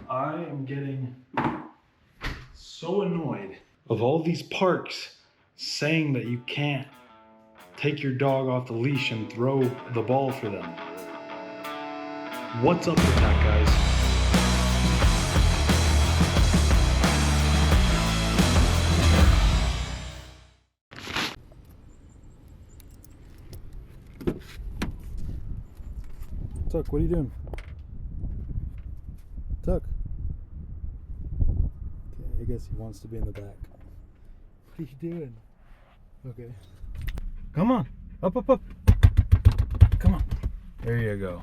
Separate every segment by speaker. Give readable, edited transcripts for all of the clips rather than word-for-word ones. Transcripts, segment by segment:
Speaker 1: I am getting so annoyed of all these parks saying that you can't take your dog off the leash and throw the ball for them. What's up with that, guys? Tuck, what are you doing? Tuck. Okay, I guess he wants to be in the back. What are you doing? Okay. Come on. Up, up, up. Come on. There you go.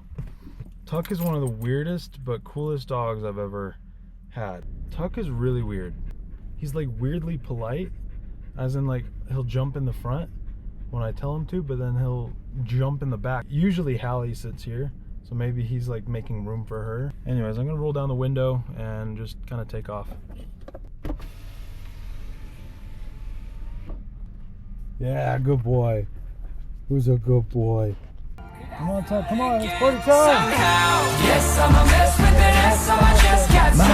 Speaker 1: Tuck is one of the weirdest but coolest dogs I've ever had. Tuck is really weird. He's like weirdly polite, as in like he'll jump in the front when I tell him to, but then he'll jump in the back. Usually Hallie sits here, so maybe he's like making room for her. Anyways, I'm gonna roll down the window and just kind of take off. Yeah, good boy. Who's a good boy? Come on, Tuck, come on, it's party time!
Speaker 2: Somehow, yes, I'm a mess with an S on my chest, got my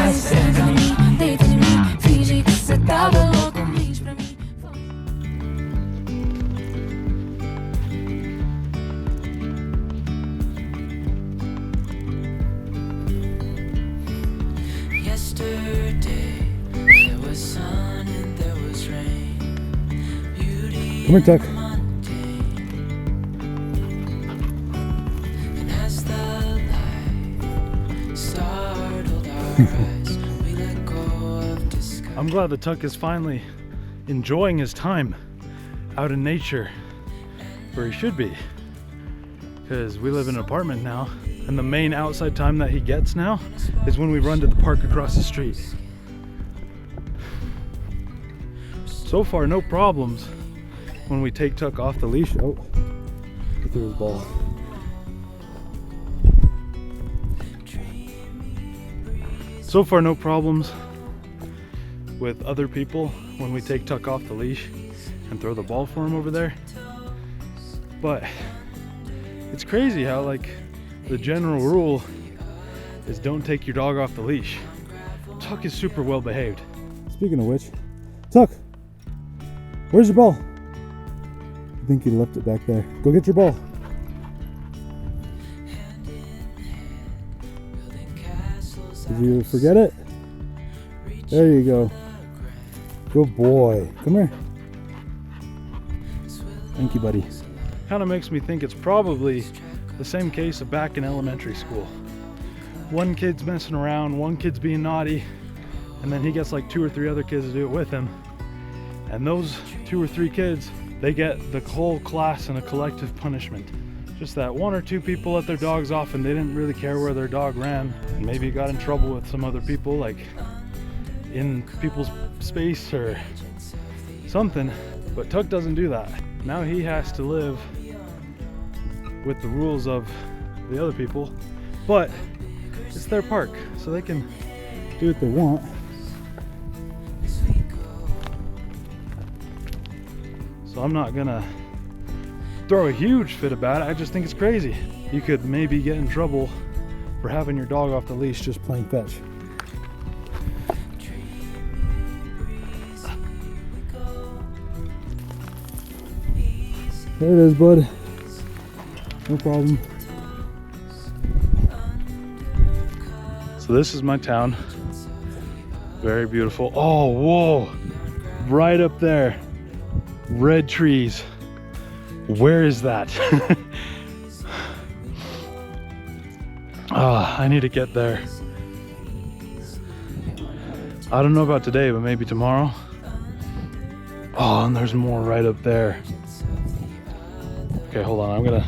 Speaker 2: dentro de mim, finge que cê tava louco, mente pra mim. Yesterday, there was sun and there was rain. Beauty.
Speaker 1: Come here, Tuck. I'm glad the Tuck is finally enjoying his time out in nature where he should be, because we live in an apartment now, and the main outside time that he gets now is when we run to the park across the street. So far, no problems when we take Tuck off the leash. Oh, he threw his ball. So far, no problems with other people when we take Tuck off the leash and throw the ball for him over there. But it's crazy how like the general rule is don't take your dog off the leash. Tuck is super well behaved. Speaking of which, Tuck, where's your ball? I think you left it back there. Go get your ball. Did you forget it? There you go. Good boy. Come here. Thank you, buddy. Kind of makes me think it's probably the same case of back in elementary school. One kid's messing around, one kid's being naughty, and then he gets like 2 or 3 other kids to do it with him. And those 2 or 3 kids, they get the whole class in a collective punishment. Just that 1 or 2 people let their dogs off and they didn't really care where their dog ran, and maybe got in trouble with some other people, like in people's space or something. But Tuck doesn't do that. Now he has to live with the rules of the other people, but it's their park, so they can do what they want. So I'm not gonna throw a huge fit about it. I just think it's crazy. You could maybe get in trouble for having your dog off the leash just playing fetch. There it is, bud. No problem. So this is my town. Very beautiful. Oh, whoa. Right up there. Red trees. Where is that? I need to get there. I don't know about today, but maybe tomorrow. Oh, and there's more right up there. Okay, hold on.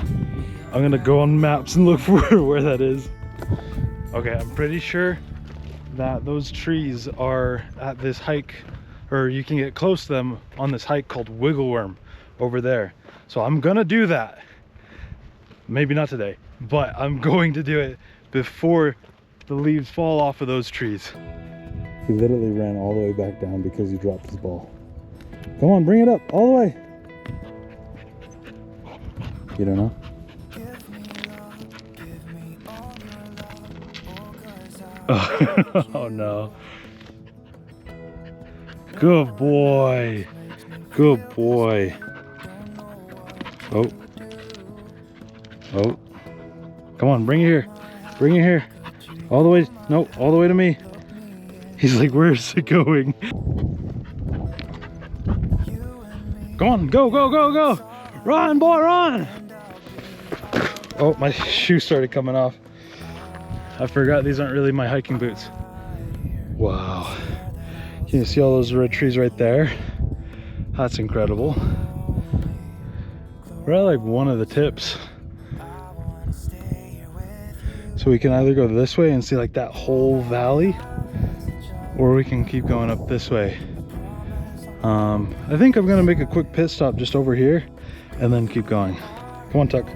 Speaker 1: I'm gonna go on maps and look for where that is. Okay, I'm pretty sure that those trees are at this hike, or you can get close to them on this hike called Wiggle Worm over there. So I'm gonna do that. Maybe not today, but I'm going to do it before the leaves fall off of those trees. He literally ran all the way back down because he dropped his ball. Come on, bring it up all the way. You don't know? Oh no. Good boy. Good boy. Oh. Oh. Come on, bring it here. Bring it here. All the way. No, all the way to me. He's like, where's it going? Come on, go, go, go, go. Run, boy, run. Oh, my shoe started coming off. I forgot these aren't really my hiking boots. Wow. Can you see all those red trees right there? That's incredible. We're at like one of the tips. So we can either go this way and see like that whole valley, or we can keep going up this way. I think I'm gonna make a quick pit stop just over here and then keep going. Come on, Tuck.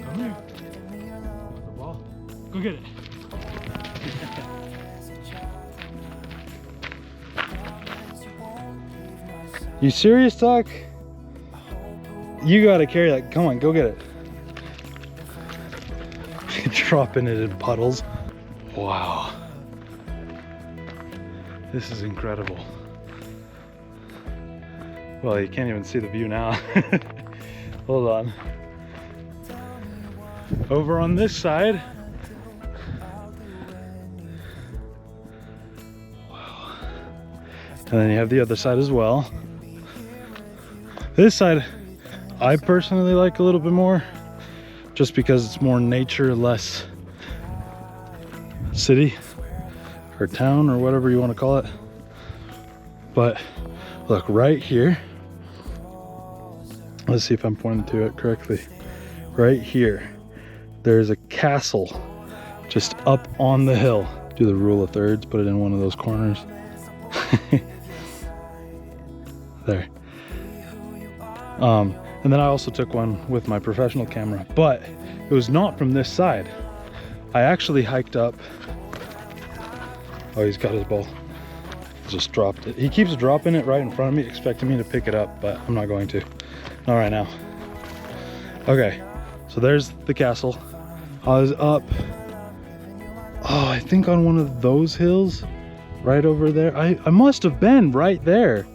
Speaker 1: Come here. The ball. Go get it. You serious, Tuck? You gotta carry that. Come on, go get it. Dropping it in puddles. Wow. This is incredible. Well, you can't even see the view now. Hold on. Over on this side. Wow. And then you have the other side as well. This side, I personally like a little bit more, just because it's more nature, less city or town or whatever you want to call it. But look right here. Let's see if I'm pointing to it correctly. Right here, there's a castle just up on the hill. Do the rule of thirds, put it in one of those corners. There. And then I also took one with my professional camera, but it was not from this side. I actually hiked up. Oh, he's got his ball. Just dropped it. He keeps dropping it right in front of me, expecting me to pick it up, but I'm not going to. Not right now. Okay, so there's the castle. I was up, oh, I think on one of those hills, right over there. I must have been right there,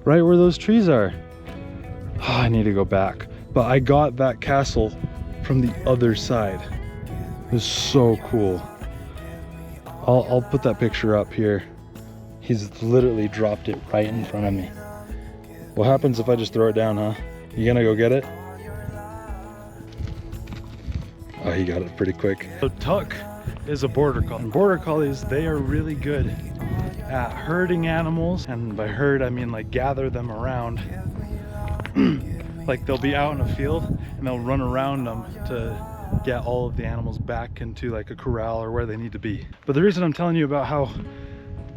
Speaker 1: right where those trees are. Oh, I need to go back. But I got that castle from the other side. It was so cool. I'll put that picture up here. He's literally dropped it right in front of me. What happens if I just throw it down, huh? You gonna go get it? Oh, he got it pretty quick. So Tuck is a border collie. And border collies, they are really good at herding animals. And by herd, I mean like gather them around. Like they'll be out in a field and they'll run around them to get all of the animals back into like a corral or where they need to be. But the reason I'm telling you about how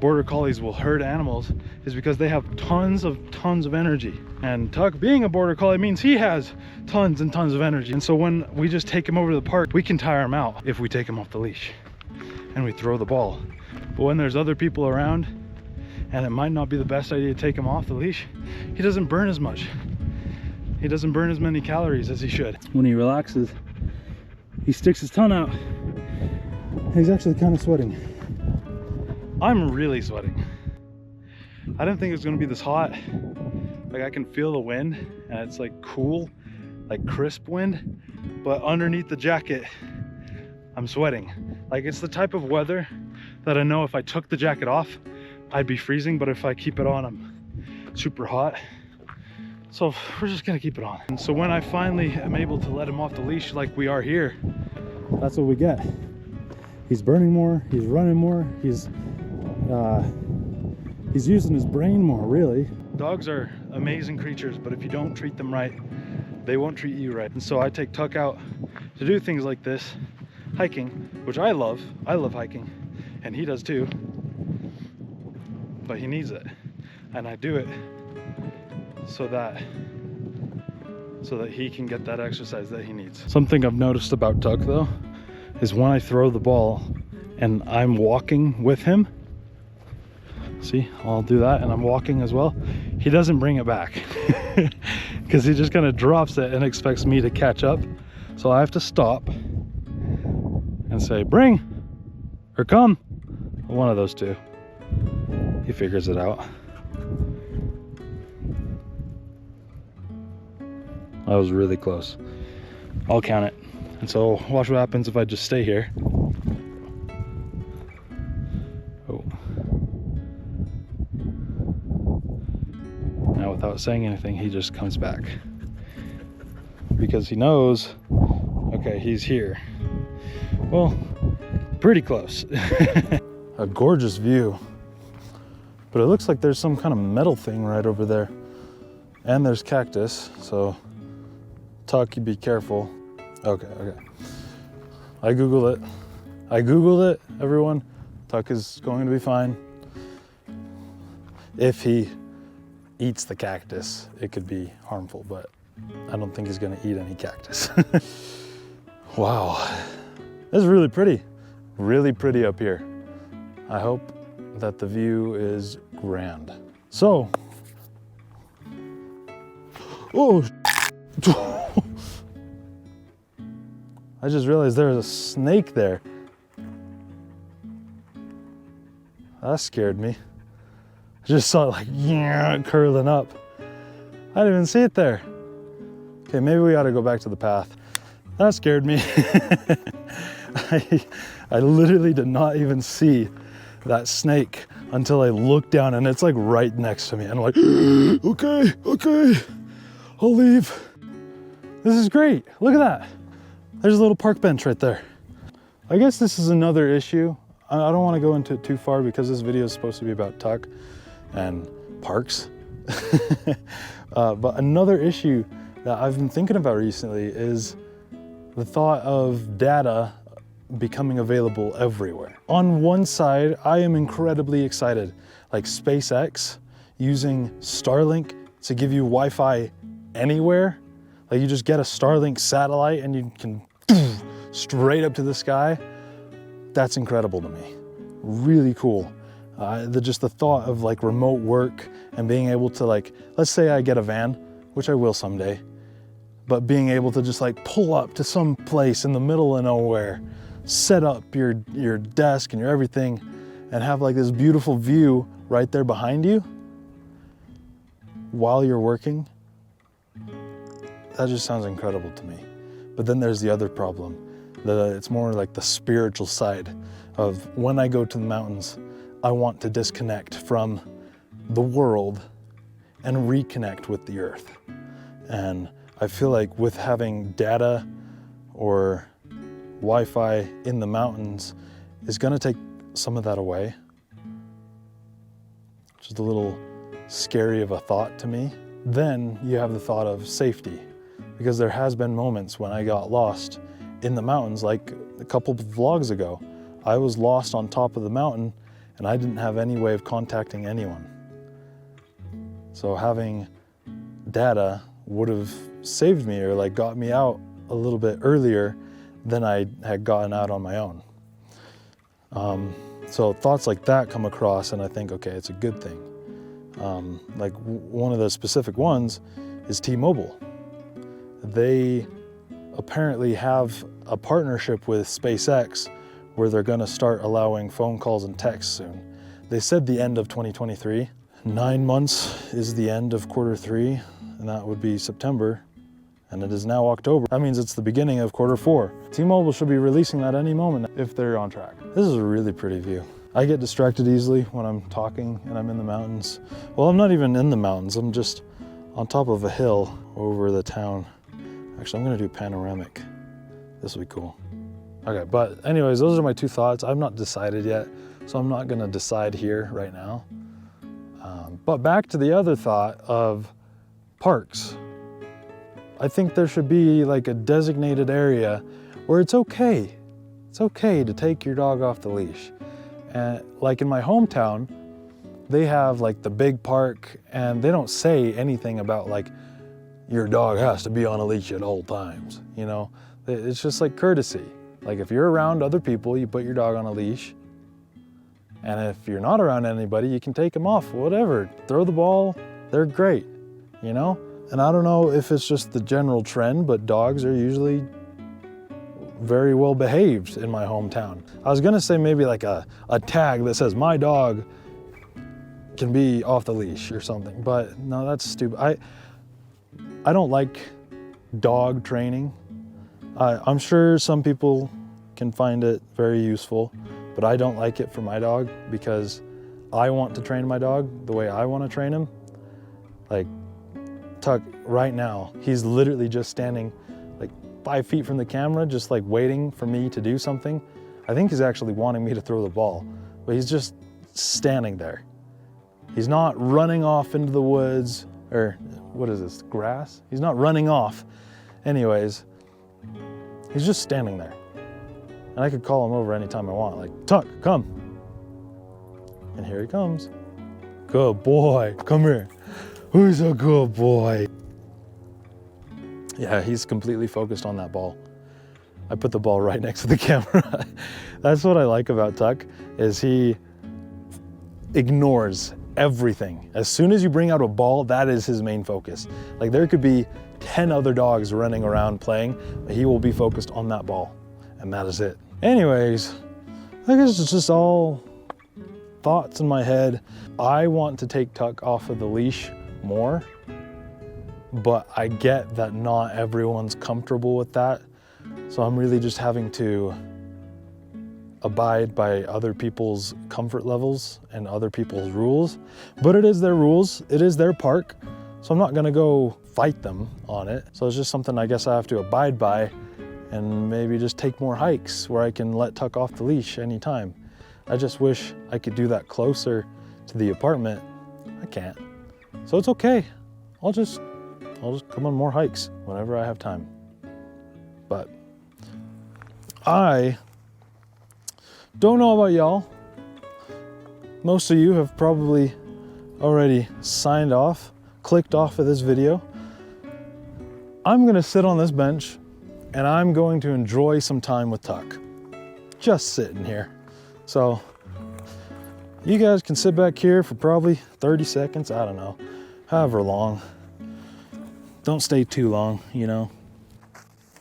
Speaker 1: border collies will herd animals is because they have tons of energy. And Tuck being a border collie means he has tons and tons of energy. And so when we just take him over to the park, we can tire him out if we take him off the leash and we throw the ball. But when there's other people around and it might not be the best idea to take him off the leash, he doesn't burn as much. He doesn't burn as many calories as he should. When he relaxes, he sticks his tongue out. He's actually kind of sweating. I'm really sweating. I didn't think it was gonna be this hot. Like I can feel the wind and it's like cool, like crisp wind, but underneath the jacket, I'm sweating. Like it's the type of weather that I know if I took the jacket off, I'd be freezing, but if I keep it on, I'm super hot. So we're just gonna keep it on. And so when I finally am able to let him off the leash like we are here, that's what we get. He's burning more, he's running more, he's using his brain more, really. Dogs are amazing creatures, but if you don't treat them right, they won't treat you right. And so I take Tuck out to do things like this, hiking, which I love hiking, and he does too, but he needs it. And I do it so that he can get that exercise that he needs. Something I've noticed about Tuck though, is when I throw the ball and I'm walking with him, see, I'll do that and I'm walking as well, he doesn't bring it back because he just kind of drops it and expects me to catch up. So I have to stop and say, bring or come. One of those two. He figures it out. That was really close. I'll count it. And so watch what happens if I just stay here. Oh. Now without saying anything, he just comes back. Because he knows, okay, he's here. Well, pretty close. A gorgeous view. But it looks like there's some kind of metal thing right over there. And there's cactus, so Tuck, you be careful. Okay. I Googled it, everyone. Tuck is going to be fine. If he eats the cactus, it could be harmful, but I don't think he's gonna eat any cactus. Wow, this is really pretty up here. I hope that the view is grand. So, oh, I just realized there was a snake there. That scared me. I just saw it like, yeah, curling up. I didn't even see it there. Okay, maybe we ought to go back to the path. That scared me. I literally did not even see that snake until I looked down, and it's like right next to me. And I'm like, okay, I'll leave. This is great. Look at that. There's a little park bench right there. I guess this is another issue. I don't want to go into it too far because this video is supposed to be about Tuck and parks. But another issue that I've been thinking about recently is the thought of data becoming available everywhere. On one side, I am incredibly excited, like SpaceX using Starlink to give you Wi-Fi anywhere. Like you just get a Starlink satellite and you can straight up to the sky. That's incredible to me. Really cool. Just the thought of like remote work and being able to, like, let's say I get a van, which I will someday, but being able to just like pull up to some place in the middle of nowhere, set up your desk and your everything, and have like this beautiful view right there behind you while you're working. That just sounds incredible to me. But then there's the other problem. It's more like the spiritual side of when I go to the mountains, I want to disconnect from the world and reconnect with the earth. And I feel like with having data or Wi-Fi in the mountains is gonna take some of that away. Which is a little scary of a thought to me. Then you have the thought of safety, because there has been moments when I got lost in the mountains, like a couple of vlogs ago. I was lost on top of the mountain and I didn't have any way of contacting anyone. So having data would have saved me, or like got me out a little bit earlier than I had gotten out on my own. So thoughts like that come across and I think, okay, it's a good thing. Like one of the specific ones is T-Mobile. They apparently have a partnership with SpaceX where they're gonna start allowing phone calls and texts soon. They said the end of 2023. 9 months is the end of Q3, and that would be September, and it is now October. That means it's the beginning of Q4. T-Mobile should be releasing that any moment if they're on track. This is a really pretty view. I get distracted easily when I'm talking and I'm in the mountains. Well, I'm not even in the mountains, I'm just on top of a hill over the town. Actually, I'm gonna do panoramic. This will be cool. Okay, but anyways, those are my two thoughts. I've not decided yet, so I'm not gonna decide here right now. But back to the other thought of parks. I think there should be like a designated area where it's okay to take your dog off the leash. And like in my hometown, they have like the big park, and they don't say anything about like your dog has to be on a leash at all times, you know? It's just like courtesy. Like if you're around other people, you put your dog on a leash. And if you're not around anybody, you can take them off, whatever. Throw the ball, they're great, you know? And I don't know if it's just the general trend, but dogs are usually very well behaved in my hometown. I was gonna say maybe like a tag that says my dog can be off the leash or something, but no, that's stupid. I don't like dog training. I'm sure some people can find it very useful, but I don't like it for my dog because I want to train my dog the way I want to train him. Like Tuck, right now, he's literally just standing like 5 feet from the camera, just like waiting for me to do something. I think he's actually wanting me to throw the ball, but he's just standing there. He's not running off into the woods, or what is this, grass? He's not running off. Anyways, he's just standing there. And I could call him over anytime I want, like, Tuck, come. And here he comes. Good boy, come here. Who's a good boy? Yeah, he's completely focused on that ball. I put the ball right next to the camera. That's what I like about Tuck, is he ignores everything. As soon as you bring out a ball, that is his main focus. Like there could be 10 other dogs running around playing, but he will be focused on that ball, and that is it. Anyways, I guess it's just all thoughts in my head. I want to take Tuck off of the leash more, but I get that not everyone's comfortable with that. So I'm really just having to abide by other people's comfort levels and other people's rules. But it is their rules, it is their park, so I'm not gonna go fight them on it. So it's just something I guess I have to abide by, and maybe just take more hikes where I can let Tuck off the leash anytime. I just wish I could do that closer to the apartment. I can't. So it's okay. I'll just come on more hikes whenever I have time. But I don't know about y'all. Most of you have probably already signed off, clicked off of this video. I'm gonna sit on this bench and I'm going to enjoy some time with Tuck. Just sitting here. So you guys can sit back here for probably 30 seconds, I don't know, however long. Don't stay too long, you know.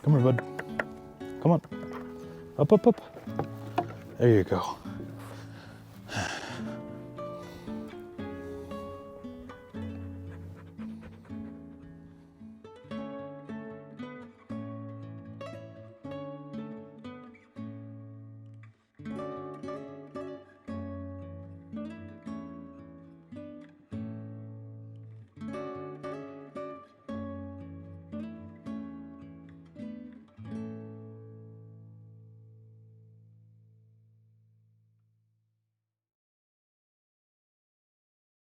Speaker 1: Come here, bud. Come on. Up, up, up. There you go.